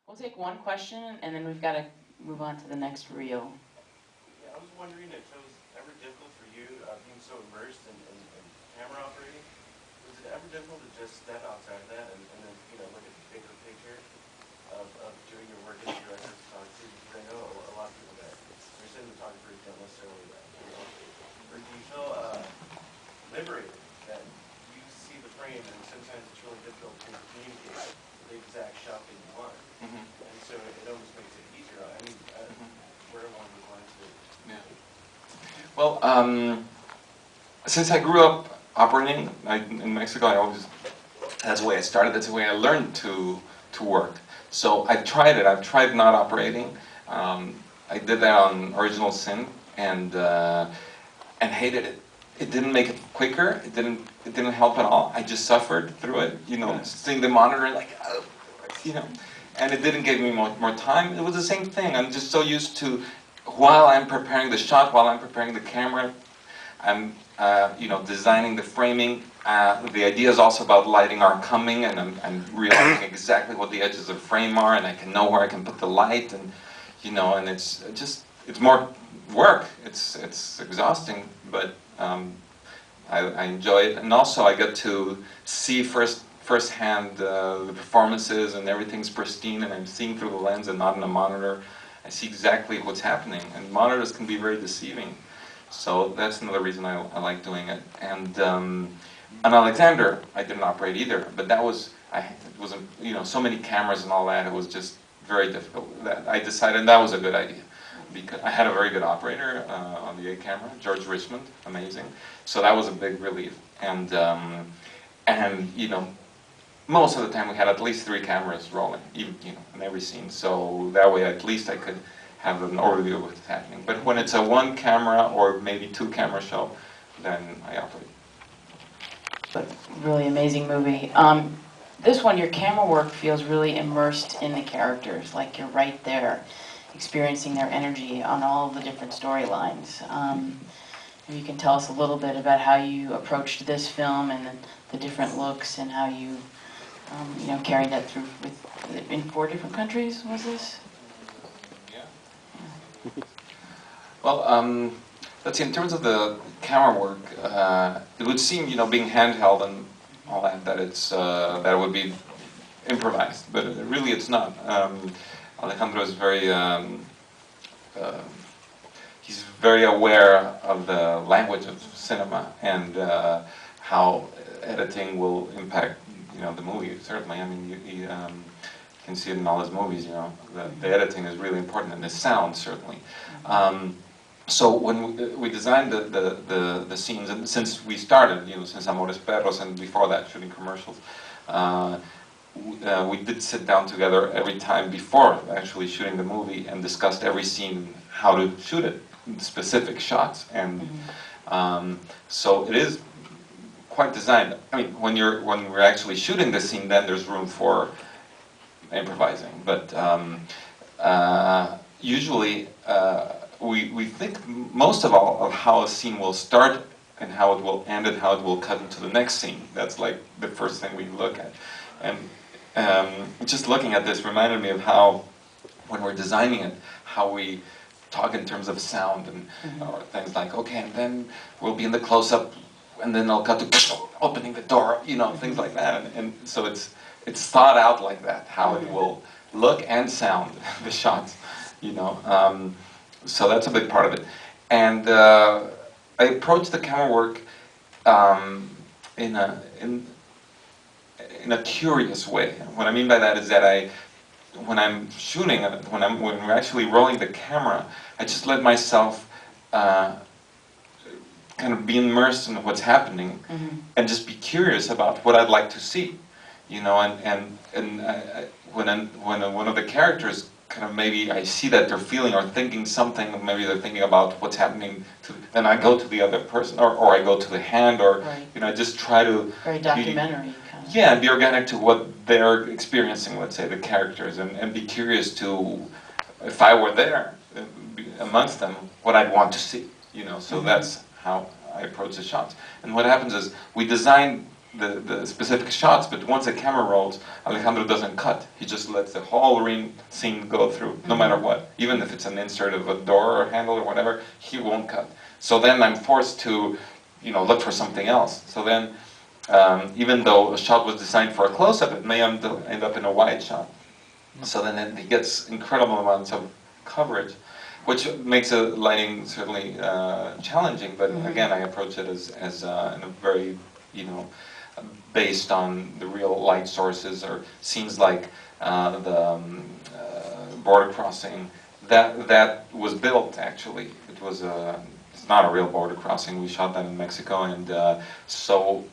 We'll take one question, and then we've got to move on to the next reel. Yeah, I was wondering if it was ever difficult for you, being so immersed in camera operating, was it ever difficult to just step outside of that and then, look at the bigger picture of doing your work as a director of photography? Because I know a lot of people that are cinematographers don't necessarily or do you feel liberated that you see the frame and sometimes it's really difficult to communicate the exact shot that you want? And so it almost makes it easier. I mean, where along those lines do Yeah. Well, since I grew up operating in Mexico, that's the way I started. That's the way I learned to work. So I tried it. I've tried not operating. I did that on Original Sin and hated it. It didn't make it quicker. It didn't help at all. I just suffered through it. Seeing the monitor like, and it didn't give me more time. It was the same thing. I'm just so used to, while I'm preparing the shot, while I'm preparing the camera, I'm designing the framing. The idea is also about lighting our coming, and I'm realizing exactly what the edges of the frame are, and I can know where I can put the light, and and it's more work. It's exhausting, but I enjoy it, and also I get to see firsthand the performances, and everything's pristine, and I'm seeing through the lens and not in a monitor. I see exactly what's happening, and monitors can be very deceiving. So that's another reason I like doing it. And on Alexander, I didn't operate either, but it wasn't, so many cameras and all that. It was just very difficult. I decided that was a good idea because I had a very good operator on the A camera, George Richmond, amazing. So that was a big relief. And most of the time we had at least 3 cameras rolling, even in every scene. So that way, at least I could have an overview of what's happening. But when it's a 1 camera or maybe 2 camera show, then I operate. But really amazing movie. This one, your camera work feels really immersed in the characters, like you're right there, experiencing their energy on all the different storylines. Maybe you can tell us a little bit about how you approached this film and the different looks, and how you, carried that through in 4 different countries. Was this? Well, let's see, in terms of the camera work, it would seem, being handheld and all that, that it would be improvised, but really it's not. Alejandro is he's very aware of the language of cinema and how editing will impact, the movie, certainly. I mean, you can see it in all his movies, the editing is really important, and the sound, certainly. So when we designed the scenes, and since we started, since Amores Perros, and before that, shooting commercials, we did sit down together every time before actually shooting the movie and discussed every scene, how to shoot it, specific shots, and so it is quite designed. I mean, when we're actually shooting the scene, then there's room for improvising, but usually. We think most of all of how a scene will start and how it will end and how it will cut into the next scene. That's like the first thing we look at. And just looking at this reminded me of how, when we're designing it, how we talk in terms of sound and or things like, okay, and then we'll be in the close-up, and then I'll cut to opening the door, things like that. And so it's thought out like that, how it will look and sound, the shots, So that's a big part of it. And I approach the camera work in a curious way. What I mean by that is that when I'm shooting, when we're actually rolling the camera, I just let myself kind of be immersed in what's happening, and just be curious about what I'd like to see, when one of the characters kind of, maybe I see that they're feeling or thinking something, maybe they're thinking about what's happening, then I go to the other person, or I go to the hand, or, I just try to... Very documentary, kind of. Yeah, and be organic to what they're experiencing, let's say, the characters, and be curious to, if I were there, amongst them, what I'd want to see, so that's how I approach the shots. And what happens is, we design the specific shots, but once the camera rolls, Alejandro doesn't cut. He just lets the whole scene go through, no matter what. Even if it's an insert of a door or handle or whatever, he won't cut. So then I'm forced to, look for something else. So then, even though a shot was designed for a close-up, it may end up in a wide shot. So then he gets incredible amounts of coverage, which makes the lighting certainly challenging. But again, I approach it as in a very, based on the real light sources, or scenes like the border crossing that was built actually. It was it's not a real border crossing. We shot that in Mexico, and so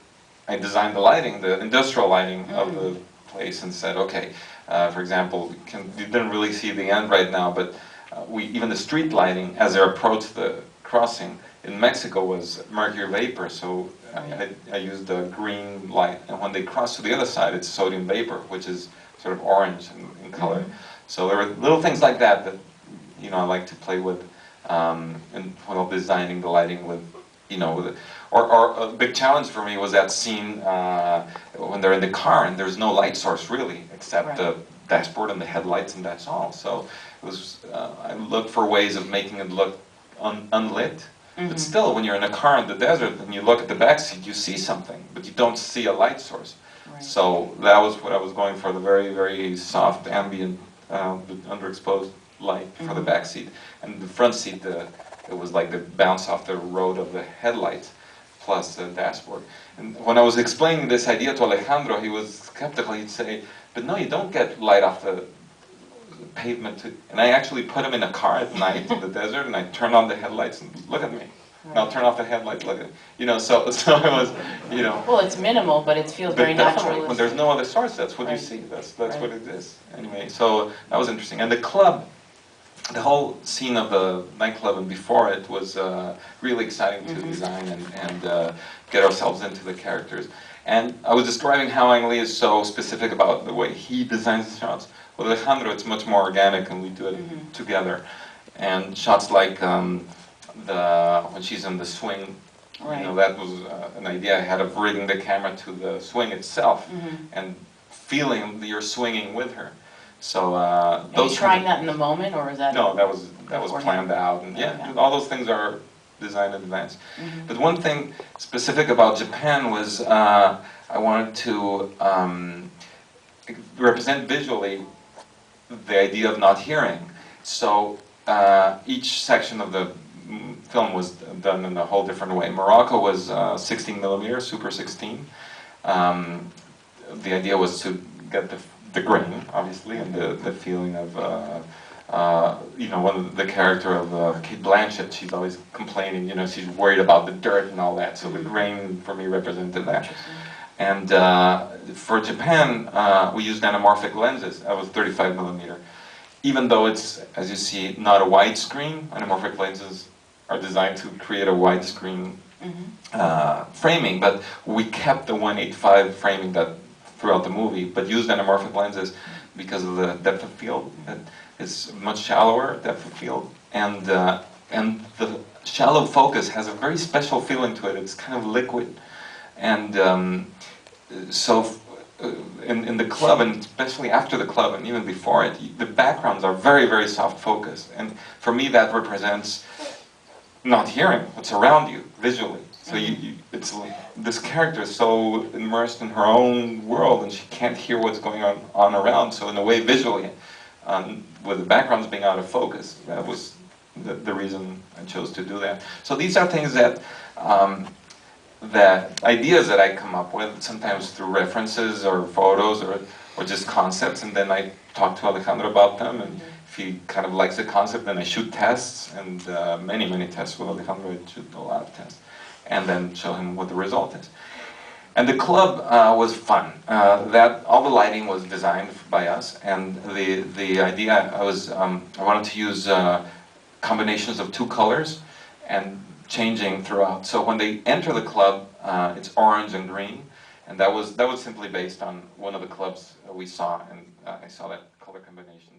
I designed the lighting, the industrial lighting of the place, and said, okay, for example, you didn't really see the end right now, but even the street lighting as they approached the crossing in Mexico was mercury vapor, so I used a green light, and when they cross to the other side, it's sodium vapor, which is sort of orange in color. So there were little things like that I like to play with, and while designing the lighting with, or a big challenge for me was that scene when they're in the car and there's no light source really, except the dashboard and the headlights, and that's all. So it was, I looked for ways of making it look unlit. But still, when you're in a car in the desert and you look at the back seat, you see something, but you don't see a light source. Right. So that was what I was going for, the very, very soft, ambient, underexposed light for the back seat. And the front seat, it was like the bounce off the road of the headlights, plus the dashboard. And when I was explaining this idea to Alejandro, he was skeptical. He'd say, but no, you don't get light off the pavement. And I actually put him in a car at night in the desert, and I turn on the headlights and look at me. And I'll turn off the headlight, look at so it was, Well, it's minimal, but it feels very natural. When there's no other source, that's what you see. That's what it is. Anyway, so that was interesting. And the club, the whole scene of the nightclub and before it was really exciting to design and get ourselves into the characters. And I was describing how Ang Lee is so specific about the way he designs the shots. With Alejandro, it's much more organic, and we do it together. And shots like when she's in the swing, that was an idea I had of rigging the camera to the swing itself and feeling that you're swinging with her. So are you trying that in the moment, or is that? No, that was planned out, and all those things are designed in advance. But one thing specific about Japan was I wanted to represent visually the idea of not hearing. So each section of the film was done in a whole different way. Morocco was 16 millimeter, Super 16. The idea was to get the grain, obviously, and the feeling of, the character of Kate Blanchett. She's always complaining, she's worried about the dirt and all that. So the grain for me represented that. And for Japan, we used anamorphic lenses. That was 35 millimeter. Even though it's, as you see, not a widescreen, anamorphic lenses are designed to create a widescreen framing, but we kept the 1.85 framing that throughout the movie, but used anamorphic lenses because of the depth of field. It's much shallower depth of field, and the shallow focus has a very special feeling to it. It's kind of liquid, and so in the club, and especially after the club, and even before it, the backgrounds are very, very soft focus, and for me that represents not hearing what's around you visually. So it's this character is so immersed in her own world, and she can't hear what's going on around. So in a way, visually, with the backgrounds being out of focus, that was the reason I chose to do that. So these are things that ideas that I come up with, sometimes through references or photos or just concepts, and then I talk to Alejandro about them, and if he kind of likes the concept, then I shoot tests, and many, many tests with Alejandro. I shoot a lot of tests, and then show him what the result is. And the club was fun. That all the lighting was designed by us, and the idea I wanted to use combinations of two colors and changing throughout. So when they enter the club, it's orange and green, and that was simply based on one of the clubs we saw, and I saw that color combination